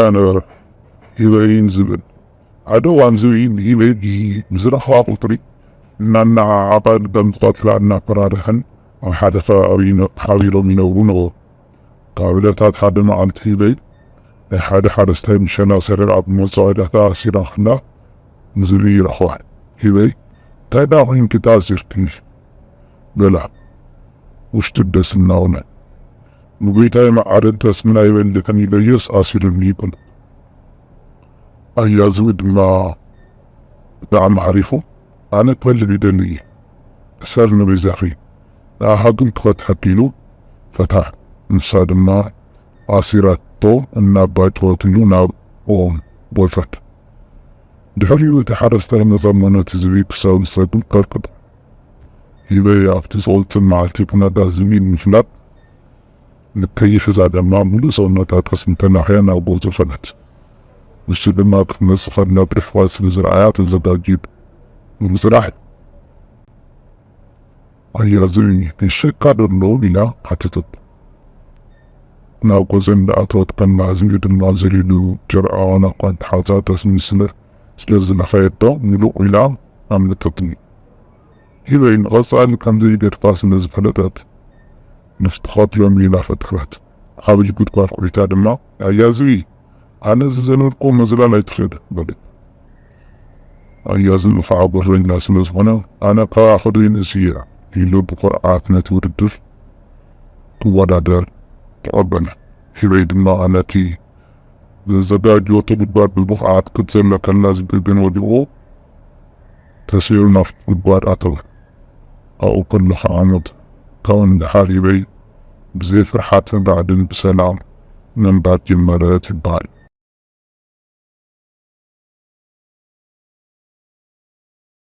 أنا ሂበይን ዝብል ሓደ ዋን ዝብኢን ሂበይ ብዝረኸባ ቁፅሪ እናና ዓባል ከምዝቐትላ እናፈራርሐን ኣብ ሓደ ከባቢ ሓቢሮም ይነብሩ ነበሩ። ካብ ዕለታት ሓደ መዓልቲ ሂበይ ናይ ሓደ ሓረስታይ ምሸና ሰሪር ኣብ መፅዋዕዳታ ኣሲራ ክላ ንዝብኢ ይረኽባ። ሂበይ እንታይ ዳ ኮይንኪ ተኣሲርክኒ በላ ውሽጢ ደስ እናውነ ንጎይታይ መዓረድ ተስምና ይበልከን ኢለየስ ኣሲሩኒ ይብል። ኣያ ዝብኢ ድማ ብጣዕሚ ሓሪፉ ኣነ ክበልዕ ይደሊ እየ እሰር ንበይዛኺ ንኣኻ ግን ክፈትሐክ ኢሉ ፈታሕ። ንሳ ድማ ኣሲራቶ እናባይትወትሉ ናብ ኦም ወፈት። ድሕሪኡ እቲ ሓረስታይ መጠመነት ዝብኢ ክሳብ ዝሰግድ ቀጥቅጥ። ሂበይ ኣብቲ ዝቕፅል መዓልቲ ኩነታት ዝብኢ ንምፍላጥ ንከይሕዛ ድማ ሙሉእ ሰውነታ ጠስሚ ተናኽያ ናብ ቦቱ ፈለት። ንሱ ድማ ክትመፅእ ከላ ብርሕዋ ስለ ዝረኣያ ተዘጋጅዩ ንምፅራሕ ኣያ ዝብኢ ንሸካ ደሎ ኢላ ሓተተት። ናብ ጎዘን እንዳኣተወት ከላ ዝብኢ ድማ ዘሊሉ ጀርዓዋን እኳ እንተሓዛ ጠስሚ ስለ ዝነኸየቶ ሙሉእ ኢላ ኣምለጠትኒ። ሂበይ ንቐፃሊ ከምዘይገድፋ ስለ ዝፈለጠት ንፍትኸትሎም ኢላ ፈትሕረት። ዓብይ ጉድጓድ ቆይታ ድማ ኣያ ዝብኢ ኣነ ዝዘለልኩ መዝላል ኣይትኽእል በለት። ኣያ ዝብኢ ከዓ ጎረኛ ስለ ዝኾነ ኣነ ካብኣ ክድይንእስ እየ ኢሉ ብኩርዓት ነቲ ውድድር ክወዳደር ተቐበለ። ሂበይ ድማ ነቲ ዘዘጋጅወቶ ጉድጓድ ብብቕዓት ክትዘለ ከላ ዝብኢ ግን ወዲቑ ተሲሩ ናብቲ ጉድጓድ ኣተወ። ኣብኡ ከሎ ከዓ ሞተ። ካብኡ እንድሓር ሂበይ ብዘይ ፍርሓትን ራዕድን ብሰላም ምንባር ጀመረት ይበሃል።